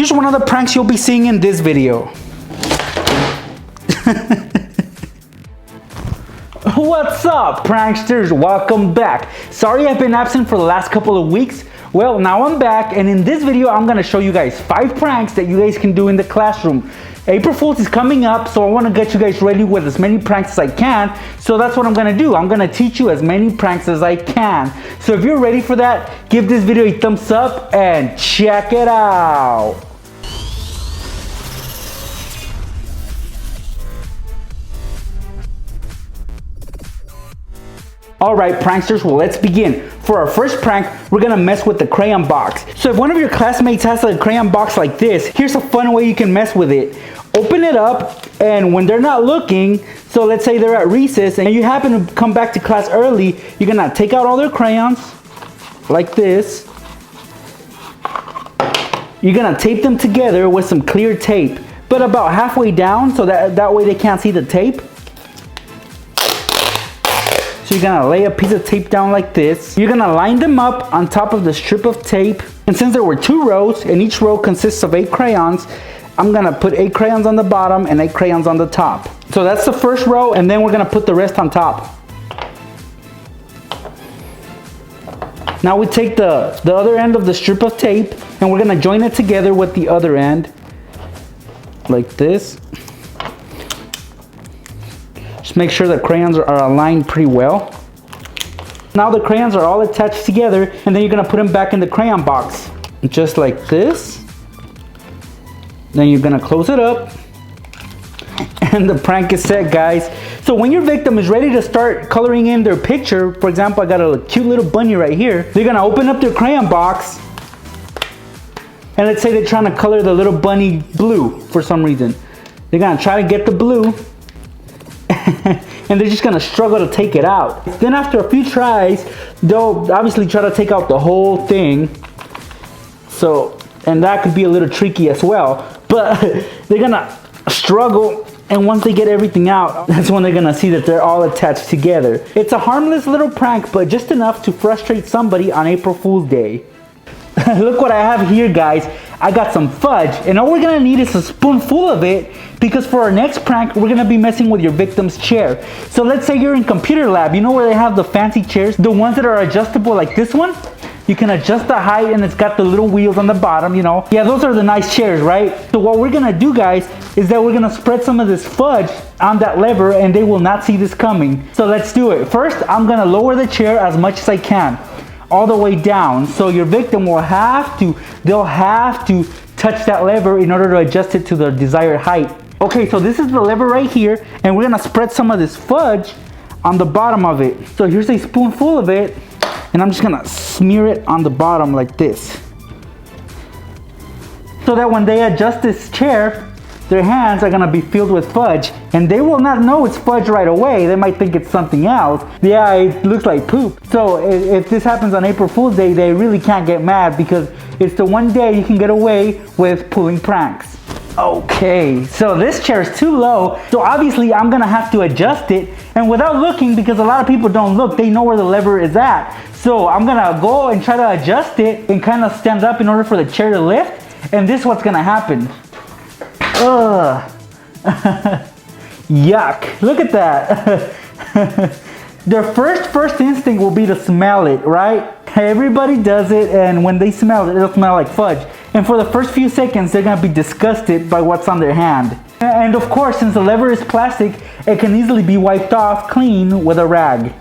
here's one of the pranks you'll be seeing in this video. What's up, pranksters? Welcome back. Sorry I've been absent for the last couple of weeks. Well, now I'm back, and in this video I'm gonna show you guys 5 pranks that you guys can do in the classroom. April Fool's is coming up, so I want to get you guys ready with as many pranks as I can. So that's what I'm gonna do. I'm gonna teach you as many pranks as I can. So if you're ready for that, give this video a thumbs up and check it out. Alright pranksters, well let's begin. For our first prank, we're gonna mess with the crayon box. So if one of your classmates has a crayon box like this, here's a fun way you can mess with it. Open it up, and when they're not looking, so let's say they're at recess and you happen to come back to class early, you're gonna take out all their crayons, like this. You're gonna tape them together with some clear tape, but about halfway down, so that way they can't see the tape. So you're gonna lay a piece of tape down like this. You're gonna line them up on top of the strip of tape. And since there were 2 rows, and each row consists of 8 crayons, I'm gonna put 8 crayons on the bottom and 8 crayons on the top. So that's the first row, and then we're gonna put the rest on top. Now we take the other end of the strip of tape, and we're gonna join it together with the other end, like this. Just make sure the crayons are aligned pretty well. Now the crayons are all attached together, and then you're gonna put them back in the crayon box, just like this. Then you're gonna close it up, and the prank is set, guys. So when your victim is ready to start coloring in their picture, for example, I got a cute little bunny right here, they're gonna open up their crayon box, and let's say they're trying to color the little bunny blue for some reason. They're gonna try to get the blue, and they're just gonna struggle to take it out. Then after a few tries, they'll obviously try to take out the whole thing. So, and that could be a little tricky as well, but they're gonna struggle, and once they get everything out, that's when they're gonna see that they're all attached together. It's a harmless little prank, but just enough to frustrate somebody on April Fool's Day. Look what I have here, guys. I got some fudge, and all we're gonna need is a spoonful of it, because for our next prank, we're gonna be messing with your victim's chair. So let's say you're in computer lab. You know where they have the fancy chairs? The ones that are adjustable like this one? You can adjust the height, and it's got the little wheels on the bottom, you know. Yeah, those are the nice chairs, right? So what we're gonna do, guys, is that we're gonna spread some of this fudge on that lever, and they will not see this coming. So let's do it. First, I'm gonna lower the chair as much as I can, all the way down. So your victim will they'll have to touch that lever in order to adjust it to the desired height. Okay, so this is the lever right here, and we're gonna spread some of this fudge on the bottom of it. So here's a spoonful of it, and I'm just gonna smear it on the bottom like this, so that when they adjust this chair, their hands are gonna be filled with fudge, and they will not know it's fudge right away. They might think it's something else. Yeah, it looks like poop. So if this happens on April Fool's Day, they really can't get mad, because it's the one day you can get away with pulling pranks. Okay, so this chair is too low, so obviously I'm gonna have to adjust it, and without looking, because a lot of people don't look, they know where the lever is at. So I'm gonna go and try to adjust it and kind of stand up in order for the chair to lift, and this is what's gonna happen. Ugh. Yuck, look at that. Their first instinct will be to smell it, right? Everybody does it, and when they smell it, it'll smell like fudge. And for the first few seconds, they're gonna be disgusted by what's on their hand. And of course, since the lever is plastic, it can easily be wiped off clean with a rag.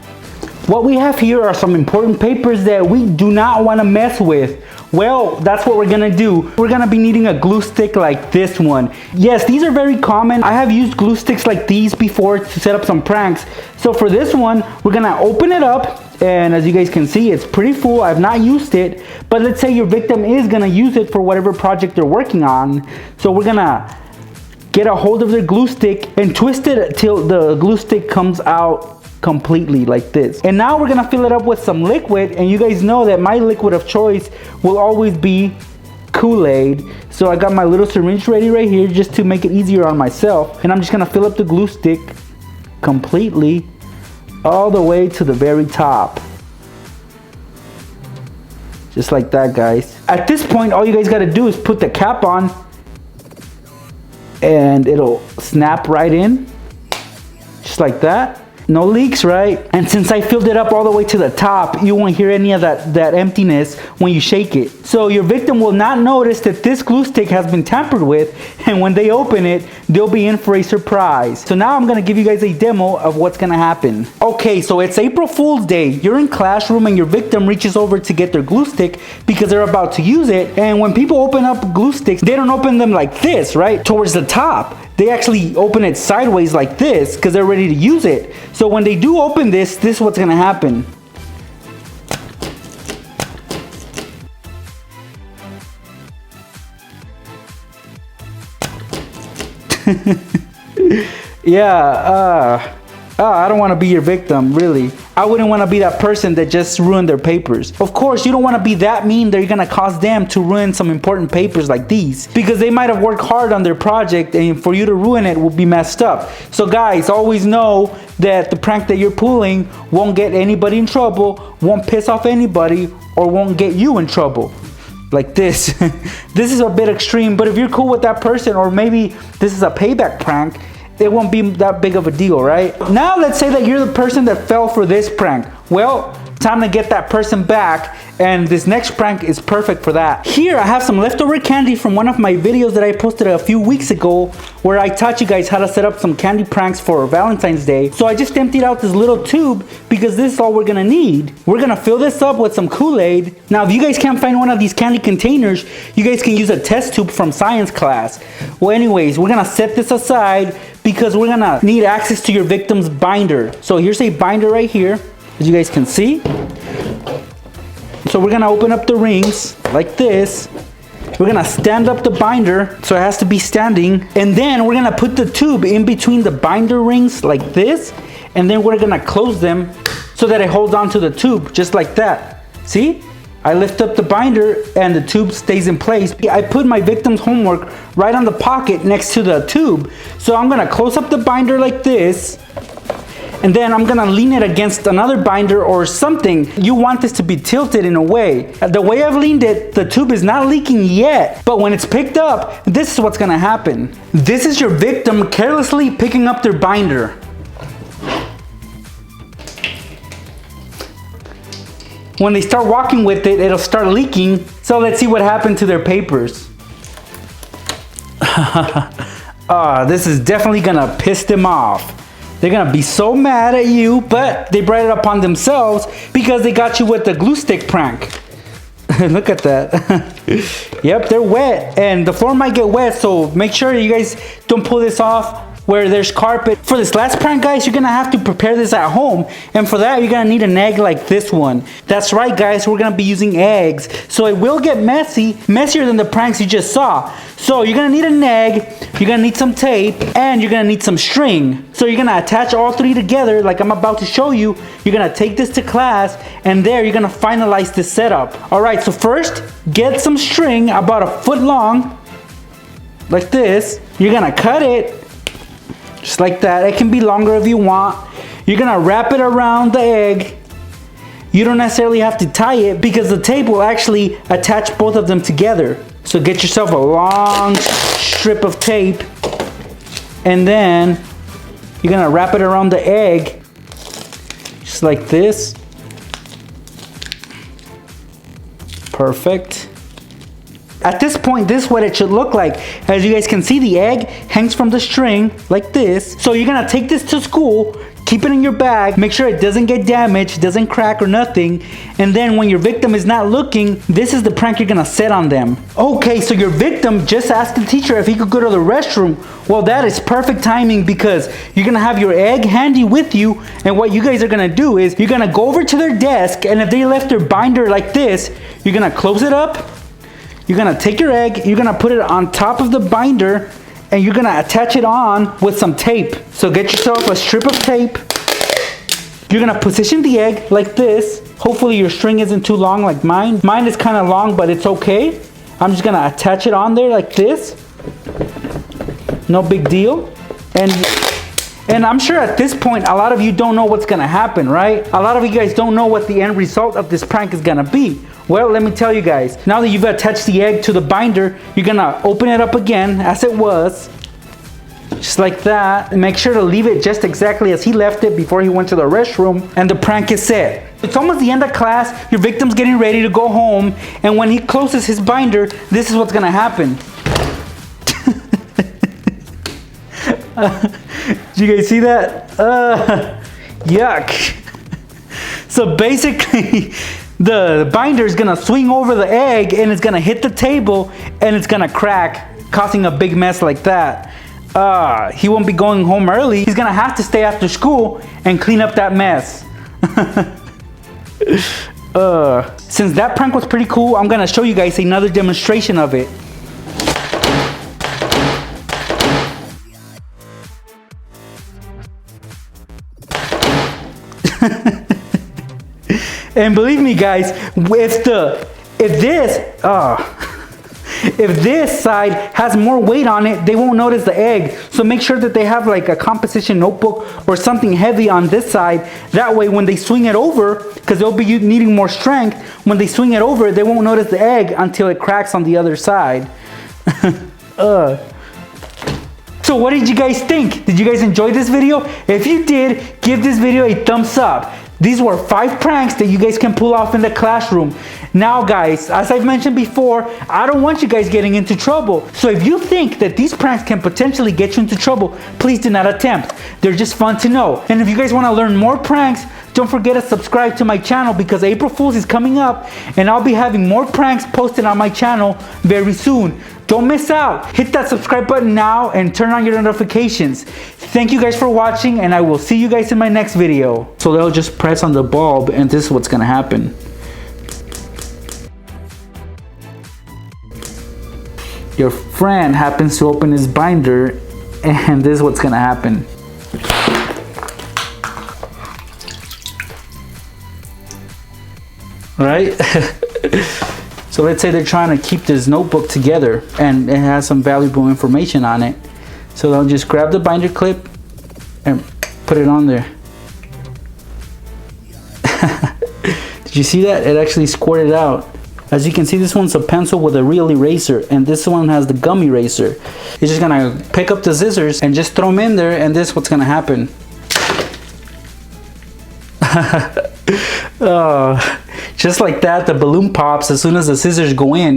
What we have here are some important papers that we do not want to mess with. Well, that's what we're gonna do. We're gonna be needing a glue stick like this one. Yes, these are very common. I have used glue sticks like these before to set up some pranks. So for this one, we're gonna open it up, and as you guys can see, it's pretty full. I've not used it, but let's say your victim is gonna use it for whatever project they're working on. So we're gonna get a hold of their glue stick and twist it till the glue stick comes out completely like this. And now we're gonna fill it up with some liquid, and you guys know that my liquid of choice will always be Kool-Aid. So I got my little syringe ready right here just to make it easier on myself, and I'm just gonna fill up the glue stick completely all the way to the very top. Just like that, guys. At this point, all you guys gotta do is put the cap on and it'll snap right in. Just like that. No leaks, right? And since I filled it up all the way to the top, you won't hear any of that emptiness when you shake it. So your victim will not notice that this glue stick has been tampered with, and when they open it, they'll be in for a surprise. So now I'm gonna give you guys a demo of what's gonna happen. Okay, so it's April Fool's Day. You're in classroom and your victim reaches over to get their glue stick because they're about to use it. And when people open up glue sticks, they don't open them like this, right? Towards the top. They actually open it sideways like this because they're ready to use it. So when they do open this is what's gonna happen. Yeah, I don't want to be your victim, really. I wouldn't want to be that person that just ruined their papers. Of course, you don't want to be that mean that you're going to cause them to ruin some important papers like these, because they might have worked hard on their project, and for you to ruin it will be messed up. So guys, always know that the prank that you're pulling won't get anybody in trouble, won't piss off anybody, or won't get you in trouble. Like this. This is a bit extreme, but if you're cool with that person, or maybe this is a payback prank, it won't be that big of a deal, right? Now let's say that you're the person that fell for this prank. Well, time to get that person back, and this next prank is perfect for that. Here I have some leftover candy from one of my videos that I posted a few weeks ago, where I taught you guys how to set up some candy pranks for Valentine's Day. So I just emptied out this little tube because this is all we're gonna need. We're gonna fill this up with some Kool-Aid. Now if you guys can't find one of these candy containers, you guys can use a test tube from science class. Well anyways, we're gonna set this aside because we're gonna need access to your victim's binder. So here's a binder right here, as you guys can see. So we're gonna open up the rings like this. We're gonna stand up the binder, so it has to be standing. And then we're gonna put the tube in between the binder rings like this. And then we're gonna close them so that it holds onto the tube, just like that. See? I lift up the binder and the tube stays in place. I put my victim's homework right on the pocket next to the tube. So I'm gonna close up the binder like this, and then I'm gonna lean it against another binder or something. You want this to be tilted in a way. The way I've leaned it, the tube is not leaking yet, but when it's picked up, this is what's gonna happen. This is your victim carelessly picking up their binder. When they start walking with it, it'll start leaking. So let's see what happened to their papers. This is definitely gonna piss them off. They're gonna be so mad at you, but they brought it upon themselves because they got you with the glue stick prank. Look at that. Yep, they're wet, and the floor might get wet, so make sure you guys don't pull this off where there's carpet. For this last prank, guys, you're gonna have to prepare this at home, and for that you're gonna need an egg like this one. That's right, guys, we're gonna be using eggs, so it will get messy, messier than the pranks you just saw. So you're gonna need an egg, you're gonna need some tape, and you're gonna need some string. So you're gonna attach all three together like I'm about to show you. You're gonna take this to class, and there you're gonna finalize this setup. Alright, so first, get some string about 1 foot long, like this. You're gonna cut it, just like that. It can be longer if you want. You're gonna wrap it around the egg. You don't necessarily have to tie it because the tape will actually attach both of them together. So get yourself a long strip of tape, and then you're gonna wrap it around the egg, just like this. Perfect. At this point, this is what it should look like. As you guys can see, the egg hangs from the string like this. So you're gonna take this to school, keep it in your bag, make sure it doesn't get damaged, doesn't crack or nothing. And then when your victim is not looking, this is the prank you're gonna set on them. Okay, so your victim just asked the teacher if he could go to the restroom. Well, that is perfect timing because you're gonna have your egg handy with you, and what you guys are gonna do is you're gonna go over to their desk, and if they left their binder like this, you're gonna close it up. You're gonna take your egg, you're gonna put it on top of the binder, and you're gonna attach it on with some tape. So get yourself a strip of tape. You're gonna position the egg like this. Hopefully your string isn't too long like mine. Mine is kind of long, but it's okay. I'm just gonna attach it on there like this. No big deal. And I'm sure at this point, a lot of you don't know what's gonna happen, right? A lot of you guys don't know what the end result of this prank is gonna be. Well, let me tell you guys, now that you've attached the egg to the binder, you're gonna open it up again as it was, just like that, and make sure to leave it just exactly as he left it before he went to the restroom, and the prank is set. It's almost the end of class, your victim's getting ready to go home, and when he closes his binder, this is what's gonna happen. Did you guys see that? Yuck. So basically, the binder is gonna swing over the egg and it's gonna hit the table and it's gonna crack, causing a big mess like that. He won't be going home early. He's gonna have to stay after school and clean up that mess. Since that prank was pretty cool, I'm gonna show you guys another demonstration of it. And believe me guys, if this side has more weight on it, they won't notice the egg. So make sure that they have like a composition notebook or something heavy on this side. That way when they swing it over, because they'll be needing more strength, when they swing it over, they won't notice the egg until it cracks on the other side. So what did you guys think? Did you guys enjoy this video? If you did, give this video a thumbs up. These were 5 pranks that you guys can pull off in the classroom. Now guys, as I've mentioned before, I don't want you guys getting into trouble. So if you think that these pranks can potentially get you into trouble, please do not attempt. They're just fun to know. And if you guys want to learn more pranks, don't forget to subscribe to my channel because April Fool's is coming up and I'll be having more pranks posted on my channel very soon. Don't miss out. Hit that subscribe button now and turn on your notifications. Thank you guys for watching and I will see you guys in my next video. So they'll just press on the bulb and this is what's gonna happen. Your friend happens to open his binder and this is what's gonna happen. Right? So let's say they're trying to keep this notebook together and it has some valuable information on it. So they'll just grab the binder clip and put it on there. Did you see that? It actually squirted out. As you can see, this one's a pencil with a real eraser and this one has the gum eraser. You're just gonna pick up the scissors and just throw them in there and this is what's gonna happen. Just like that, the balloon pops as soon as the scissors go in.